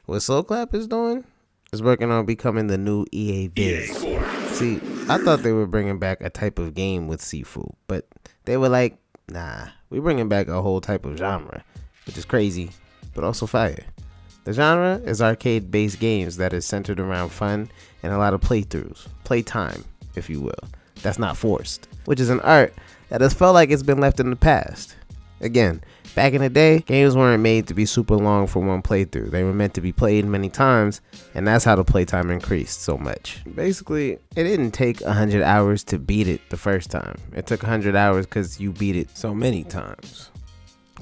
What sloclap is doing is working on becoming the new EA Biz. See, I thought they were bringing back a type of game with Sifu, but they were like, nah, we're bringing back a whole type of genre, which is crazy, but also fire. The genre is arcade-based games that is centered around fun and a lot of playthroughs, playtime, if you will. That's not forced, which is an art that has felt like it's been left in the past. Again, back in the day, games weren't made to be super long for one playthrough. They were meant to be played many times, and that's how the playtime increased so much. Basically, it didn't take 100 hours to beat it the first time. It took 100 hours because you beat it so many times.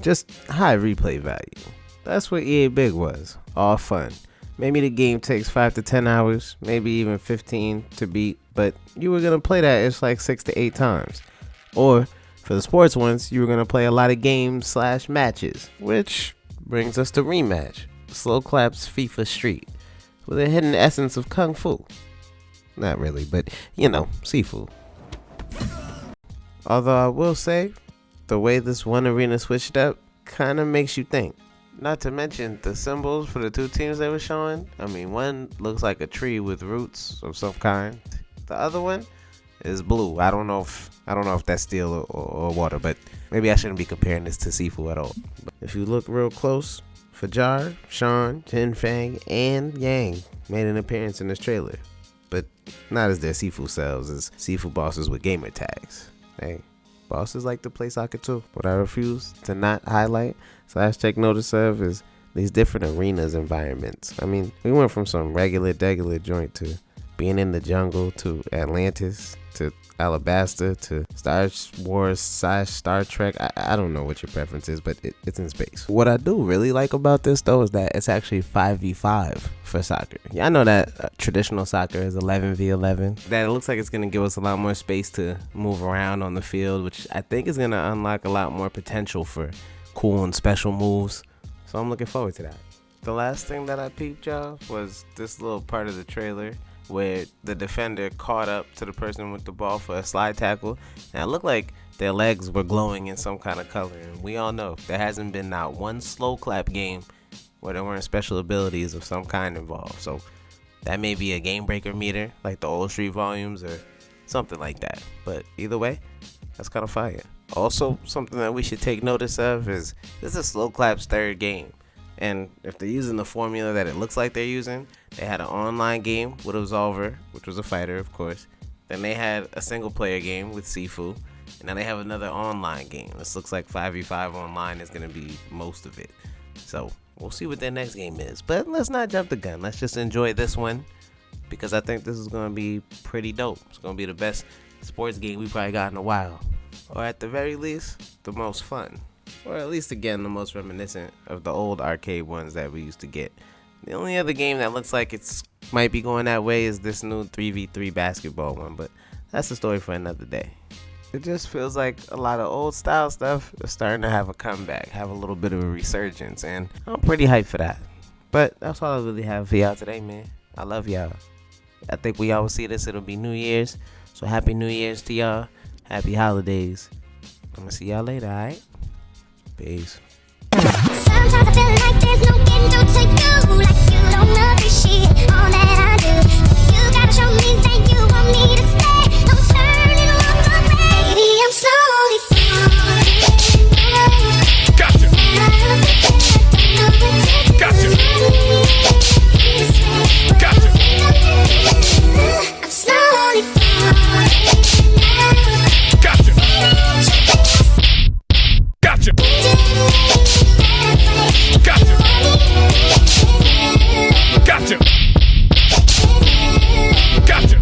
Just high replay value. That's what EA Big was. All fun. Maybe the game takes 5 to 10 hours, maybe even 15 to beat, but you were gonna play that it's like 6 to 8 times. Or for the sports ones, you were gonna play a lot of games / matches, which brings us to Rematch, sloclap's FIFA Street, with a hidden essence of Kung Fu. Not really, but you know, Sifu. Although I will say, the way this one arena switched up kinda makes you think. Not to mention the symbols for the two teams they were showing. I mean, one looks like a tree with roots of some kind. The other one is blue. I don't know if that's steel or water, but maybe I shouldn't be comparing this to Sifu at all. But if you look real close, Fajar, Sean, Jin Fang, and Yang made an appearance in this trailer, but not as their Sifu selves, as Sifu bosses with gamer tags. Hey, bosses like to play soccer too. What I refuse to not highlight / take notice of is these different arenas environments. I mean, we went from some regular joint to being in the jungle to Atlantis to Alabasta to Star Wars / Star Trek. I don't know what your preference is, but it's in space. What I do really like about this though is that it's actually 5v5 for soccer. Yeah, I know that traditional soccer is 11v11. That it looks like it's gonna give us a lot more space to move around on the field, which I think is gonna unlock a lot more potential for cool and special moves. So I'm looking forward to that. The last thing that I peeped, y'all, was this little part of the trailer where the defender caught up to the person with the ball for a slide tackle, and it looked like their legs were glowing in some kind of color. And we all know there hasn't been not one sloclap game where there weren't special abilities of some kind involved. So that may be a game breaker meter like the old Street volumes or something like that. But either way, that's kind of fire. Also, something that we should take notice of is this is sloclap's third game. And if they're using the formula that it looks like they're using, they had an online game with Absolver, which was a fighter, of course. Then they had a single player game with Sifu. And now they have another online game. This looks like 5v5 online is going to be most of it. So we'll see what their next game is. But let's not jump the gun. Let's just enjoy this one, because I think this is going to be pretty dope. It's going to be the best sports game we probably got in a while. Or at the very least, the most fun. Or at least, again, the most reminiscent of the old arcade ones that we used to get. The only other game that looks like it's might be going that way is this new 3v3 basketball one, but that's a story for another day. It just feels like a lot of old style stuff is starting to have a comeback, have a little bit of a resurgence, and I'm pretty hyped for that. But that's all I really have for y'all today, man. I love y'all. I think we all will see this. It'll be New Year's, so happy New Year's to y'all. Happy holidays. I'm gonna see y'all later, alright? Peace. Sometimes I feel like there's no getting through to you, like you don't appreciate all that I do. You gotta show me that you want me to stay. Don't turn and walk away. Baby, I'm slowly falling. Gotcha. Gotcha. Gotcha. I'm slowly falling. Gotcha. Gotcha. Gotcha. Gotcha. Gotcha.